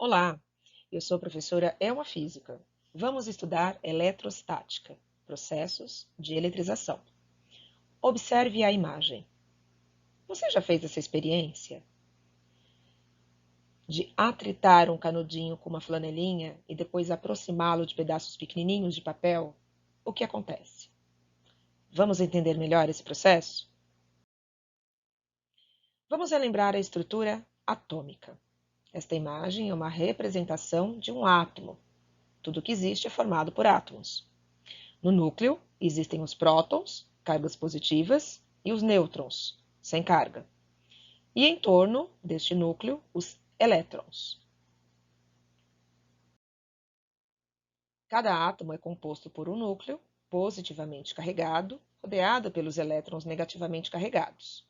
Olá, eu sou a professora Elma Física. Vamos estudar eletrostática, processos de eletrização. Observe a imagem. Você já fez essa experiência de atritar um canudinho com uma flanelinha e depois aproximá-lo de pedaços pequenininhos de papel? O que acontece? Vamos entender melhor esse processo? Vamos relembrar a estrutura atômica. Esta imagem é uma representação de um átomo. Tudo que existe é formado por átomos. No núcleo existem os prótons, cargas positivas, e os nêutrons, sem carga. E em torno deste núcleo, os elétrons. Cada átomo é composto por um núcleo positivamente carregado, rodeado pelos elétrons negativamente carregados.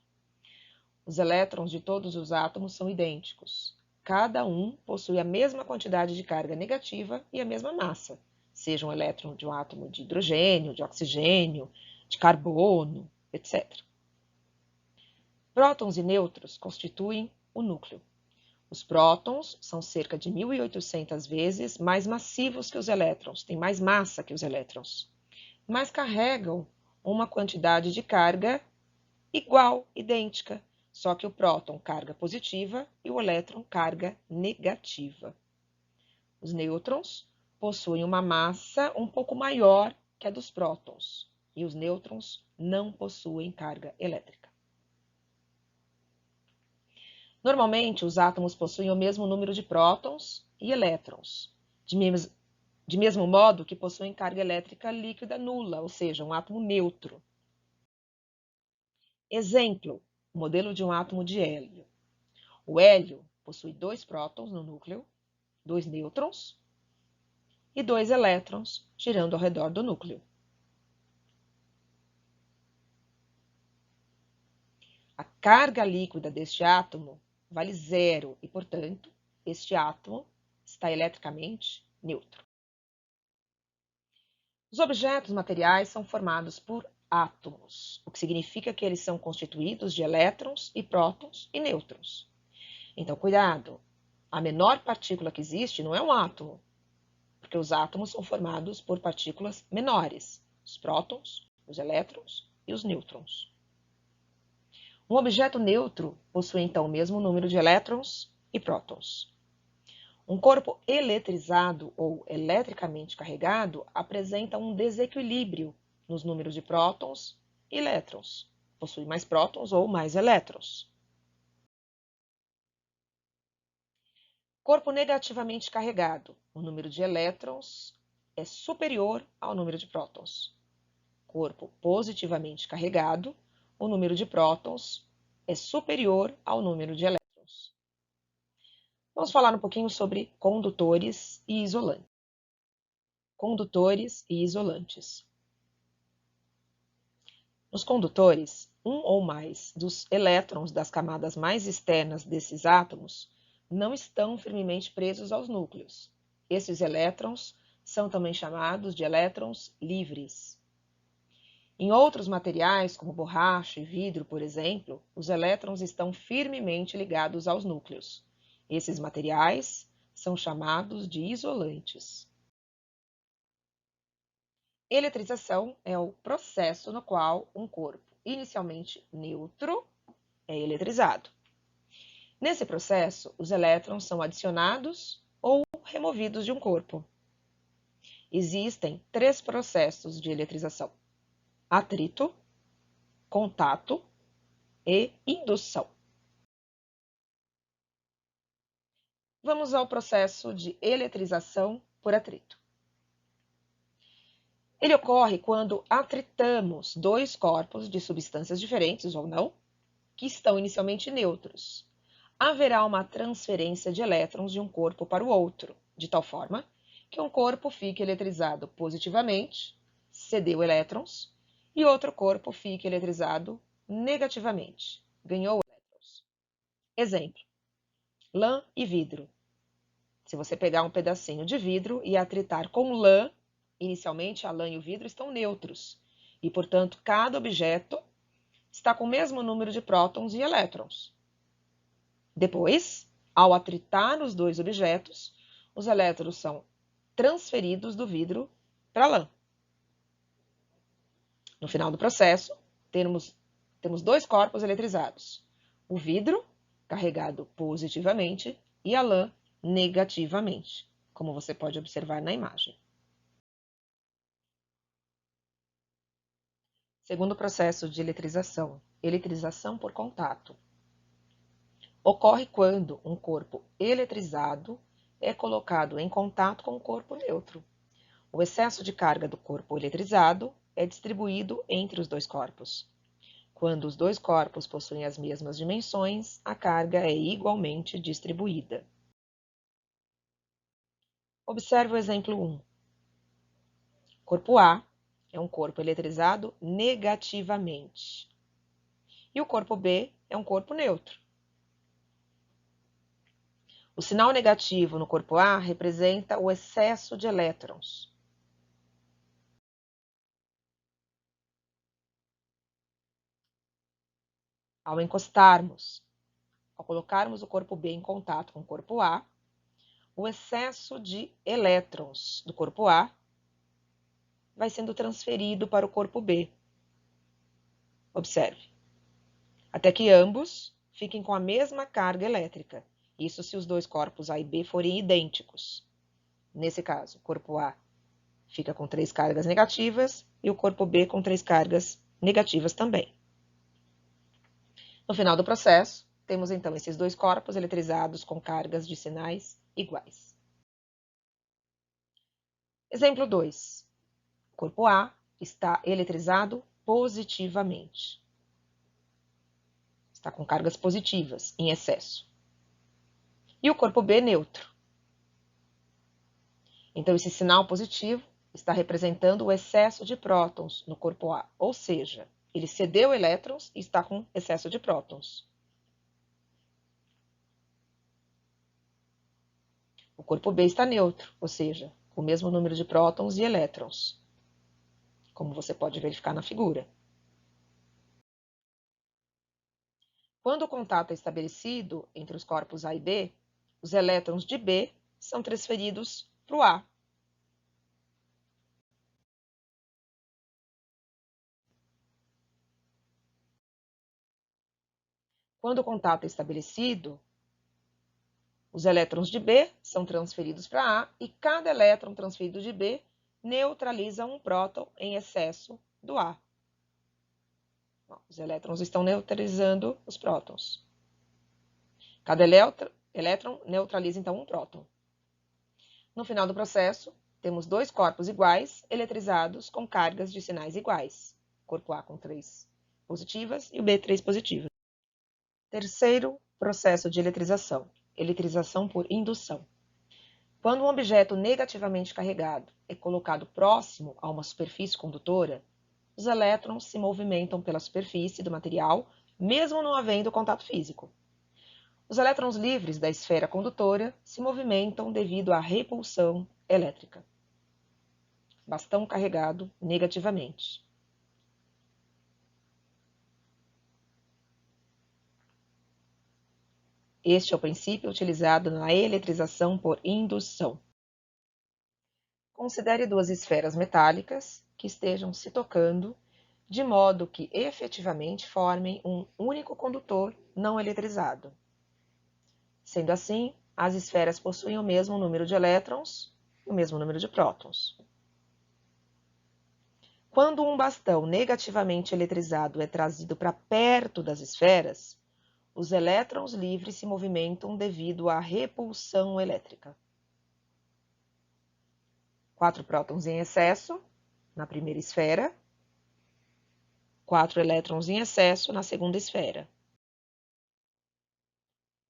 Os elétrons de todos os átomos são idênticos. Cada um possui a mesma quantidade de carga negativa e a mesma massa, seja um elétron de um átomo de hidrogênio, de oxigênio, de carbono, etc. Prótons e nêutrons constituem o núcleo. Os prótons são cerca de 1.800 vezes mais massivos que os elétrons, têm mais massa que os elétrons, mas carregam uma quantidade de carga igual, idêntica, só que o próton carga positiva e o elétron carga negativa. Os nêutrons possuem uma massa um pouco maior que a dos prótons, e os nêutrons não possuem carga elétrica. Normalmente, os átomos possuem o mesmo número de prótons e elétrons, de mesmo modo que possuem carga elétrica líquida nula, ou seja, um átomo neutro. Exemplo, o modelo de um átomo de hélio. O hélio possui 2 prótons no núcleo, 2 nêutrons e 2 elétrons girando ao redor do núcleo. A carga líquida deste átomo vale zero e, portanto, este átomo está eletricamente neutro. Os objetos materiais são formados por átomos, o que significa que eles são constituídos de elétrons e prótons e nêutrons. Então, cuidado, a menor partícula que existe não é um átomo, porque os átomos são formados por partículas menores, os prótons, os elétrons e os nêutrons. Um objeto neutro possui, então, o mesmo número de elétrons e prótons. Um corpo eletrizado ou eletricamente carregado apresenta um desequilíbrio nos números de prótons e elétrons. Possui mais prótons ou mais elétrons. Corpo negativamente carregado. O número de elétrons é superior ao número de prótons. Corpo positivamente carregado. O número de prótons é superior ao número de elétrons. Vamos falar um pouquinho sobre condutores e isolantes. Condutores e isolantes. Nos condutores, um ou mais dos elétrons das camadas mais externas desses átomos não estão firmemente presos aos núcleos. Esses elétrons são também chamados de elétrons livres. Em outros materiais, como borracha e vidro, por exemplo, os elétrons estão firmemente ligados aos núcleos. Esses materiais são chamados de isolantes. Eletrização é o processo no qual um corpo inicialmente neutro é eletrizado. Nesse processo, os elétrons são adicionados ou removidos de um corpo. Existem 3 processos de eletrização: atrito, contato e indução. Vamos ao processo de eletrização por atrito. Ele ocorre quando atritamos 2 corpos de substâncias diferentes ou não, que estão inicialmente neutros. Haverá uma transferência de elétrons de um corpo para o outro, de tal forma que um corpo fique eletrizado positivamente, cedeu elétrons, e outro corpo fique eletrizado negativamente, ganhou elétrons. Exemplo, lã e vidro. Se você pegar um pedacinho de vidro e atritar com lã, inicialmente a lã e o vidro estão neutros, e, portanto, cada objeto está com o mesmo número de prótons e elétrons. Depois, Ao atritar os dois objetos, os elétrons são transferidos do vidro para a lã. No final do processo, temos dois corpos eletrizados: o vidro, carregado positivamente, e a lã, negativamente, como você pode observar na imagem. Segundo processo de eletrização, eletrização por contato. Ocorre quando um corpo eletrizado é colocado em contato com um corpo neutro. O excesso de carga do corpo eletrizado é distribuído entre os dois corpos. Quando os dois corpos possuem as mesmas dimensões, a carga é igualmente distribuída. Observe o exemplo 1. Corpo A é um corpo eletrizado negativamente. E o corpo B é um corpo neutro. O sinal negativo no corpo A representa o excesso de elétrons. Ao colocarmos o corpo B em contato com o corpo A, o excesso de elétrons do corpo A vai sendo transferido para o corpo B. Observe. Até que ambos fiquem com a mesma carga elétrica. Isso se os dois corpos A e B forem idênticos. Nesse caso, o corpo A fica com 3 cargas negativas e o corpo B com 3 cargas negativas também. No final do processo, temos então esses dois corpos eletrizados com cargas de sinais iguais. Exemplo 2. O corpo A está eletrizado positivamente. Está com cargas positivas em excesso. E o corpo B neutro. Então, esse sinal positivo está representando o excesso de prótons no corpo A, ou seja, ele cedeu elétrons e está com excesso de prótons. O corpo B está neutro, ou seja, com o mesmo número de prótons e elétrons, como você pode verificar na figura. Quando o contato é estabelecido entre os corpos A e B, os elétrons de B são transferidos para o A. Quando o contato é estabelecido, os elétrons de B são transferidos para A e cada elétron transferido de B neutraliza um próton em excesso do A. Os elétrons estão neutralizando os prótons. Cada elétron neutraliza, então, um próton. No final do processo, temos dois corpos iguais, eletrizados com cargas de sinais iguais. Corpo A com 3 positivas e o B 3 positivas. Terceiro processo de eletrização, eletrização por indução. Quando um objeto negativamente carregado é colocado próximo a uma superfície condutora, os elétrons se movimentam pela superfície do material, mesmo não havendo contato físico. Os elétrons livres da esfera condutora se movimentam devido à repulsão elétrica. Bastão carregado negativamente. Este é o princípio utilizado na eletrização por indução. Considere duas esferas metálicas que estejam se tocando, de modo que efetivamente formem um único condutor não eletrizado. Sendo assim, as esferas possuem o mesmo número de elétrons e o mesmo número de prótons. Quando um bastão negativamente eletrizado é trazido para perto das esferas, os elétrons livres se movimentam devido à repulsão elétrica. 4 prótons em excesso na primeira esfera, 4 elétrons em excesso na segunda esfera.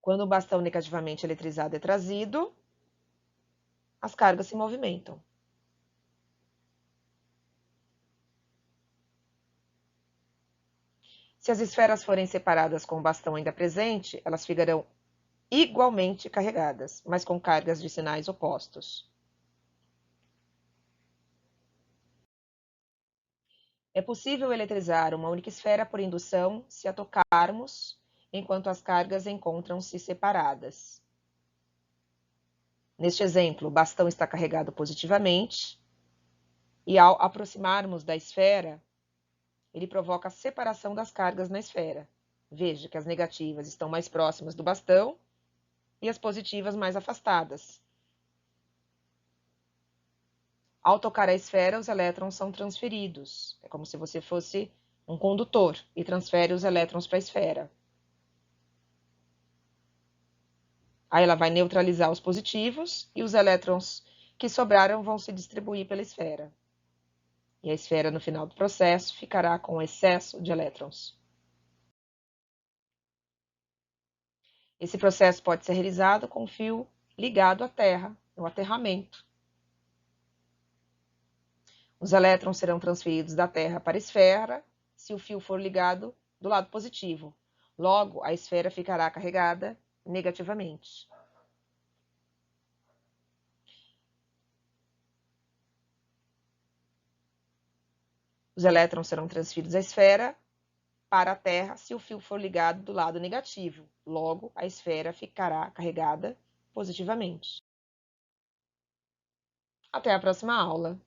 Quando o bastão negativamente eletrizado é trazido, as cargas se movimentam. Se as esferas forem separadas com o bastão ainda presente, elas ficarão igualmente carregadas, mas com cargas de sinais opostos. É possível eletrizar uma única esfera por indução se a tocarmos, enquanto as cargas encontram-se separadas. Neste exemplo, o bastão está carregado positivamente e ao aproximarmos da esfera, ele provoca a separação das cargas na esfera. Veja que as negativas estão mais próximas do bastão e as positivas mais afastadas. Ao tocar a esfera, os elétrons são transferidos. É como se você fosse um condutor e transfere os elétrons para a esfera. Aí ela vai neutralizar os positivos e os elétrons que sobraram vão se distribuir pela esfera. E a esfera, no final do processo, ficará com excesso de elétrons. Esse processo pode ser realizado com o fio ligado à Terra, no aterramento. Os elétrons serão transferidos da Terra para a esfera se o fio for ligado do lado positivo. Logo, a esfera ficará carregada negativamente. Os elétrons serão transferidos à esfera para a Terra se o fio for ligado do lado negativo. Logo, a esfera ficará carregada positivamente. Até a próxima aula!